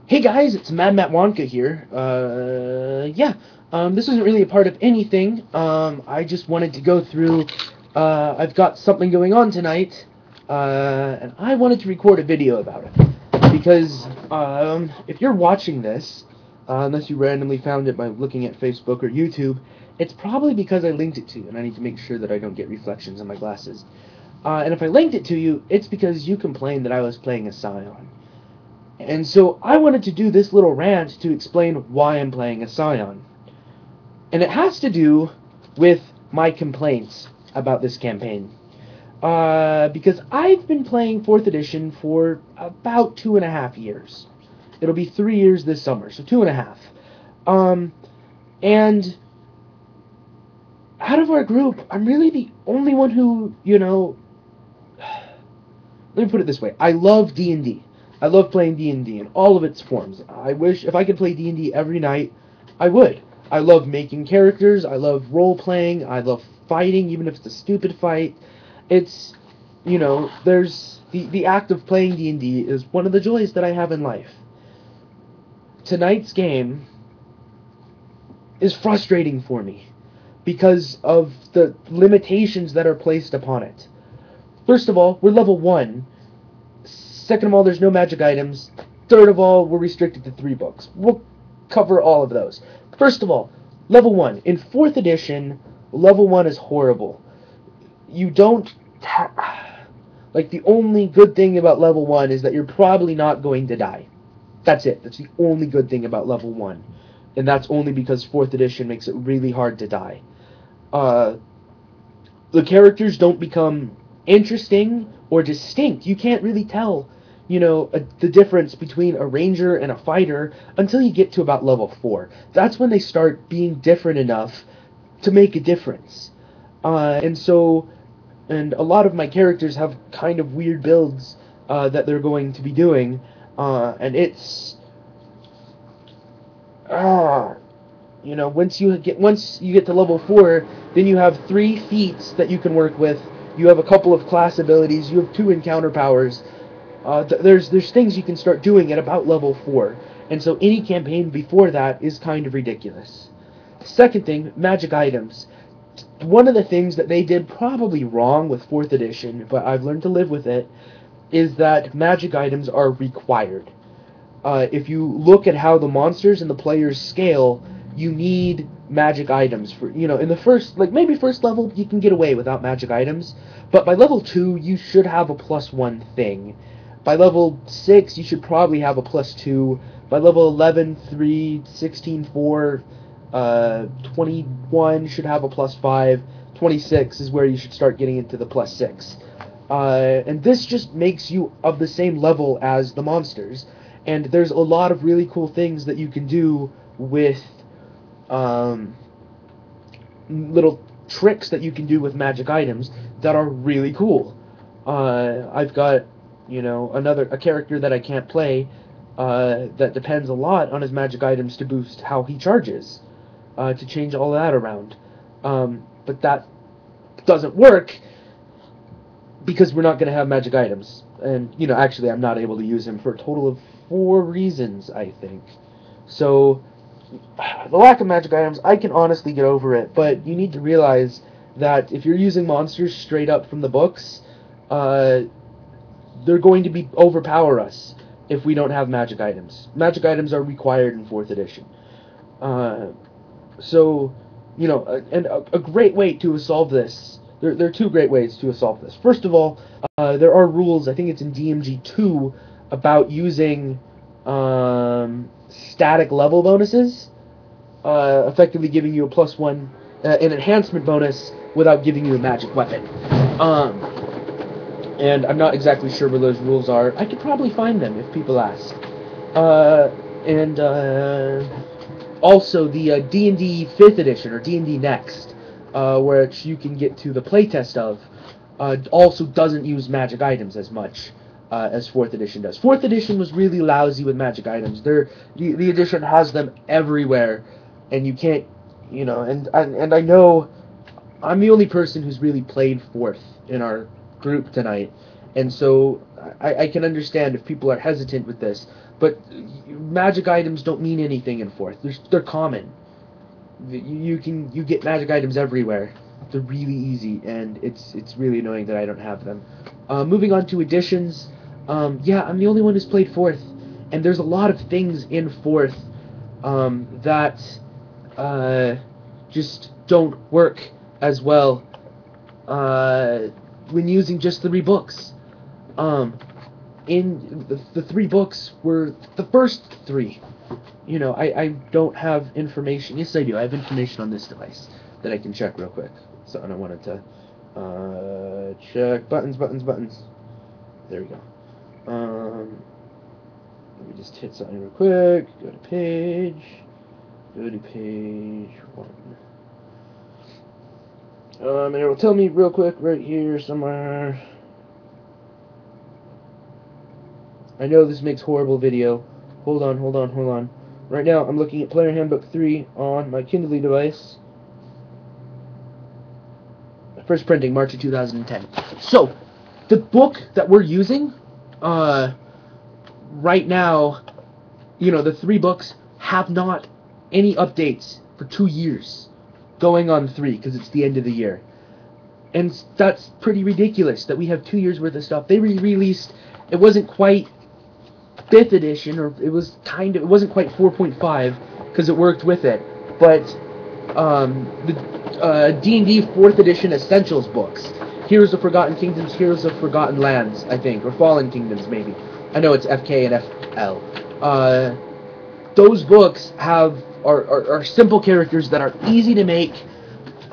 Hey guys, it's Mad Matt Wonka here. This isn't really a part of anything. I just wanted to go through. I've got something going on tonight, and I wanted to record a video about it. Because if you're watching this, unless you randomly found it by looking at Facebook or YouTube, it's probably because I linked it to you, and I need to make sure that I don't get reflections on my glasses. And if I linked it to you, it's because you complained that I was playing a Psion. And so I wanted to do this little rant to explain why I'm playing a Psion. And it has to do with my complaints about this campaign. Because I've been playing 4th edition for about 2.5 years. It'll be 3 years this summer, so 2.5. And out of our group, I'm really the only one who, let me put it this way. I love D&D. I love playing D&D in all of its forms. I wish if I could play D&D every night, I would. I love making characters. I love role-playing. I love fighting, even if it's a stupid fight. It's, there's the act of playing D&D is one of the joys that I have in life. Tonight's game is frustrating for me because of the limitations that are placed upon it. First of all, we're level 1. Second of all, there's no magic items. Third of all, we're restricted to 3 books. We'll cover all of those. First of all, level 1. In 4th edition, level 1 is horrible. You don't... Like, the only good thing about level 1 is that you're probably not going to die. That's it. That's the only good thing about level 1. And that's only because 4th edition makes it really hard to die. The characters don't become interesting or distinct. You can't really tell, the difference between a ranger and a fighter until you get to about level 4. That's when they start being different enough to make a difference. And a lot of my characters have kind of weird builds that they're going to be doing, and it's once you get to level 4, then you have 3 feats that you can work with. You have a couple of class abilities. You have 2 encounter powers. There's things you can start doing at about level 4, and so any campaign before that is kind of ridiculous. Second thing, magic items. One of the things that they did probably wrong with 4th edition, but I've learned to live with it, is that magic items are required. If you look at how the monsters and the players scale, you need magic items for, in the first, maybe first level, you can get away without magic items, but by level 2, you should have a +1 thing. By level 6, you should probably have a +2. By level 11, 3, 16, 4, 21 should have a +5. 26 is where you should start getting into the +6. And this just makes you of the same level as the monsters. And there's a lot of really cool things that you can do with little tricks that you can do with magic items that are really cool. I've got, a character that I can't play that depends a lot on his magic items to boost how he charges, to change all that around. But that doesn't work because we're not going to have magic items. And, actually I'm not able to use him for a total of 4 reasons, I think. So, the lack of magic items, I can honestly get over it, but you need to realize that if you're using monsters straight up from the books, they're going to overpower us if we don't have magic items. Magic items are required in 4th edition. And a great way to solve this, there are 2 great ways to solve this. First of all, there are rules, I think it's in DMG 2, about using static level bonuses, effectively giving you a +1, an enhancement bonus without giving you a magic weapon. And I'm not exactly sure where those rules are. I could probably find them if people ask. Also, the D&D 5th edition, or D&D Next, which you can get to the playtest of, also doesn't use magic items as much as 4th edition does. 4th edition was really lousy with magic items. The edition has them everywhere, and you can't, and I know I'm the only person who's really played 4th in our group tonight, And so I can understand if people are hesitant with this, but magic items don't mean anything in 4th. They're common. You get magic items everywhere. They're really easy, and it's really annoying that I don't have them. Moving on to editions, yeah, I'm the only one who's played 4th, and there's a lot of things in 4th that just don't work as well when using just 3 books. In the 3 books were the first 3. You know, I don't have information. Yes, I do. I have information on this device that I can check real quick. So I wanted to check buttons. There we go. Let me just hit something real quick. Go to page 1. And it will tell me real quick right here somewhere. I know this makes horrible video. Hold on. Right now, I'm looking at Player Handbook 3 on my Kindle device. First printing, March of 2010. So, the book that we're using, right now, you know, the 3 books have not any updates for 2 years. Going on 3, because it's the end of the year. And that's pretty ridiculous that we have 2 years worth of stuff. They re-released, it wasn't quite 5th edition, or it wasn't quite 4.5 because it worked with it, but the D&D 4th edition Essentials books, Heroes of Forgotten Kingdoms, Heroes of Forgotten Lands, I think, or Fallen Kingdoms maybe. I know it's FK and FL. Those books are simple characters that are easy to make.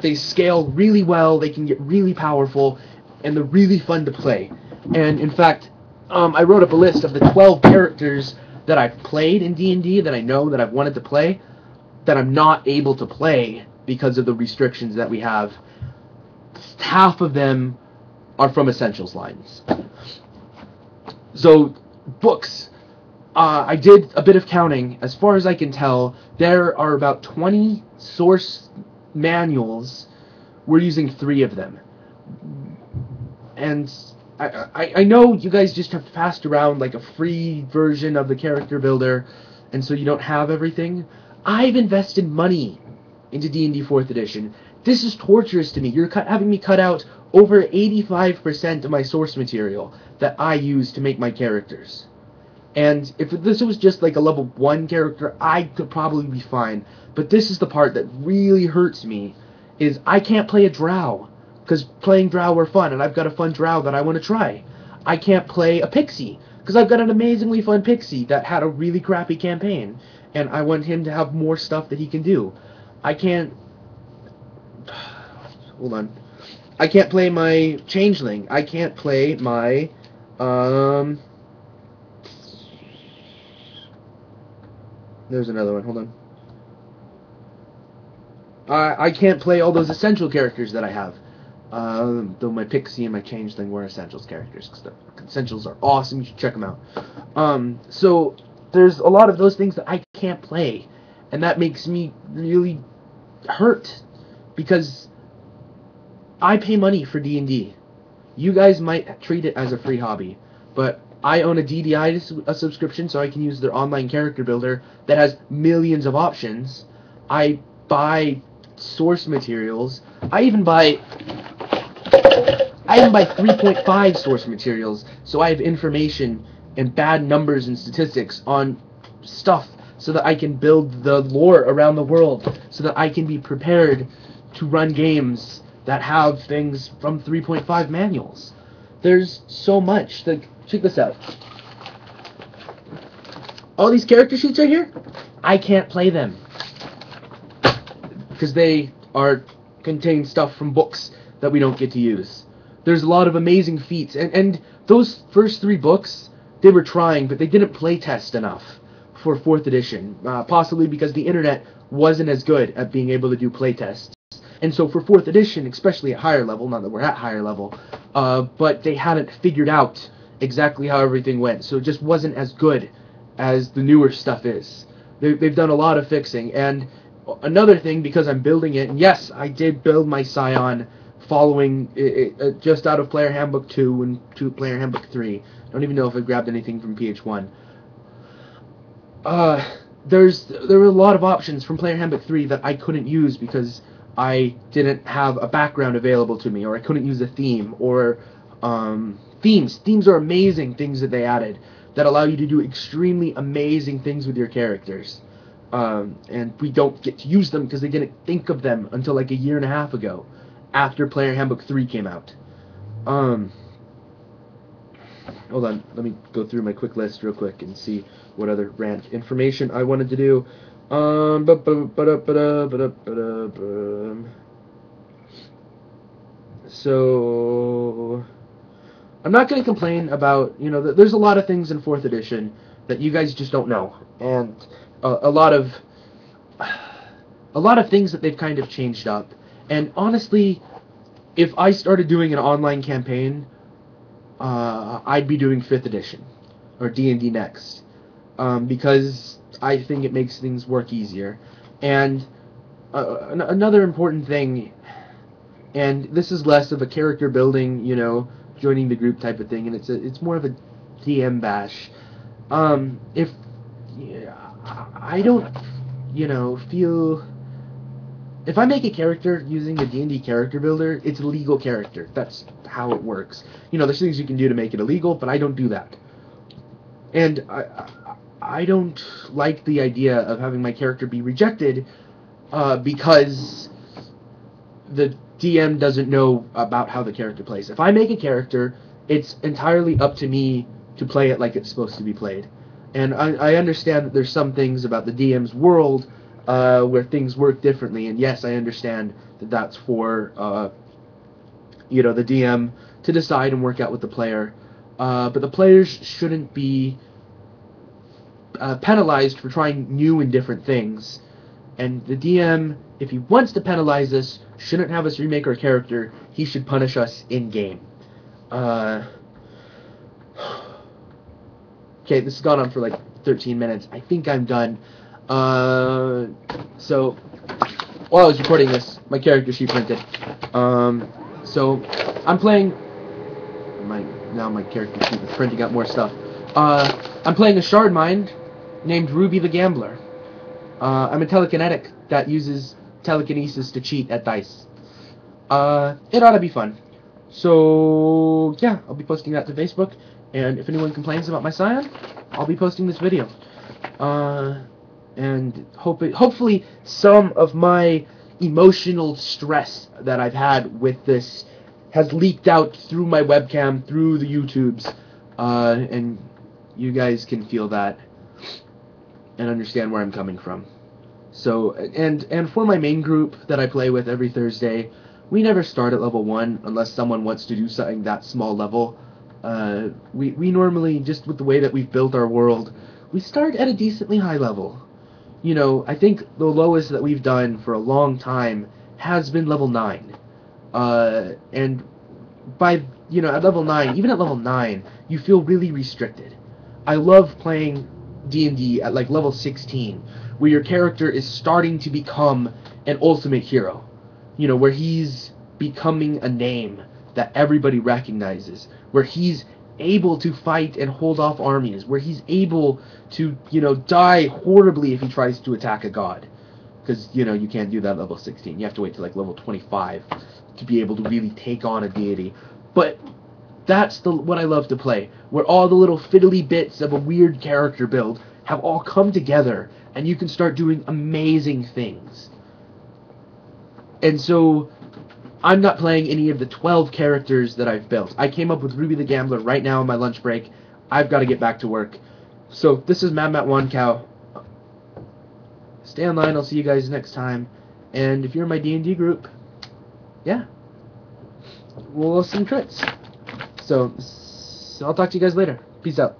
They scale really well. They can get really powerful, and they're really fun to play. And in fact, I wrote up a list of the 12 characters that I've played in D&D that I know that I've wanted to play, that I'm not able to play because of the restrictions that we have. Half of them are from Essentials lines. So, books. I did a bit of counting. As far as I can tell, there are about 20 source manuals. We're using 3 of them. And I know you guys just have passed around like a free version of the character builder, and so you don't have everything. I've invested money into D&D 4th edition. This is torturous to me. You're having me cut out over 85% of my source material that I use to make my characters. And if this was just like a level 1 character, I could probably be fine. But this is the part that really hurts me, is I can't play a drow. Because playing drow are fun, and I've got a fun drow that I want to try. I can't play a pixie, because I've got an amazingly fun pixie that had a really crappy campaign, and I want him to have more stuff that he can do. I can't... Hold on. I can't play my changeling. I can't play my... There's another one. Hold on. I can't play all those essential characters that I have. Though my Pixie and my Changeling were Essentials characters, because the Essentials are awesome, you should check them out. So, there's a lot of those things that I can't play, and that makes me really hurt, because I pay money for D&D. You guys might treat it as a free hobby, but I own a DDI subscription, so I can use their online character builder that has millions of options. I buy source materials. I even buy 3.5 source materials, so I have information and bad numbers and statistics on stuff so that I can build the lore around the world, so that I can be prepared to run games that have things from 3.5 manuals. There's so much. Check this out. All these character sheets right here, I can't play them, because they contain stuff from books that we don't get to use. There's a lot of amazing feats, and those first 3 books, they were trying, but they didn't playtest enough for 4th edition, possibly because the internet wasn't as good at being able to do playtests. And so for 4th edition, especially at higher level, not that we're at higher level, but they hadn't figured out exactly how everything went, so it just wasn't as good as the newer stuff is. They've done a lot of fixing, and another thing, because I'm building it, and yes, I did build my Psion following just out of Player Handbook 2 and to Player Handbook 3. Don't even know if I grabbed anything from PH1. There were a lot of options from Player Handbook 3 that I couldn't use because I didn't have a background available to me, or I couldn't use a theme, or themes. Themes are amazing things that they added that allow you to do extremely amazing things with your characters. And we don't get to use them because they didn't think of them until like a year and a half ago, after Player Handbook 3 came out. Hold on, let me go through my quick list real quick and see what other rant information I wanted to do. So I'm not going to complain about, there's a lot of things in 4th edition that you guys just don't know, and a lot of things that they've kind of changed up. And honestly, if I started doing an online campaign, I'd be doing 5th edition or D&D next, because I think it makes things work easier. And another important thing, and this is less of a character building, joining the group type of thing, and it's more of a DM bash. If I don't, feel. If I make a character using the D&D character builder, it's a legal character. That's how it works. There's things you can do to make it illegal, but I don't do that. And I don't like the idea of having my character be rejected because the DM doesn't know about how the character plays. If I make a character, it's entirely up to me to play it like it's supposed to be played. And I understand that there's some things about the DM's world where things work differently, and yes, I understand that that's for the DM to decide and work out with the player, but the players shouldn't be penalized for trying new and different things, and the DM, if he wants to penalize us, shouldn't have us remake our character. He should punish us in-game. Okay, this has gone on for like 13 minutes. I think I'm done. So, while I was recording this, my character sheet printed. So, I'm playing... Now my character sheet is printing out more stuff. I'm playing a shard mind named Ruby the Gambler. I'm a telekinetic that uses telekinesis to cheat at dice. It ought to be fun. So, yeah, I'll be posting that to Facebook, and if anyone complains about my Psion, I'll be posting this video. And hopefully some of my emotional stress that I've had with this has leaked out through my webcam, through the YouTubes, and you guys can feel that and understand where I'm coming from. So, and for my main group that I play with every Thursday, we never start at level 1 unless someone wants to do something that small level. We normally, just with the way that we've built our world, we start at a decently high level. I think the lowest that we've done for a long time has been level 9. And by, at level 9, even at level 9, you feel really restricted. I love playing D&D at like level 16, where your character is starting to become an ultimate hero. Where he's becoming a name that everybody recognizes, where he's able to fight and hold off armies, where he's able to, die horribly if he tries to attack a god. Because, you can't do that at level 16. You have to wait till like level 25 to be able to really take on a deity. But that's what I love to play, where all the little fiddly bits of a weird character build have all come together, and you can start doing amazing things. And so, I'm not playing any of the 12 characters that I've built. I came up with Ruby the Gambler right now on my lunch break. I've got to get back to work. So, this is Mad Matt One Cow. Stay online, I'll see you guys next time. And if you're in my D&D group, yeah, we'll some tricks. So I'll talk to you guys later. Peace out.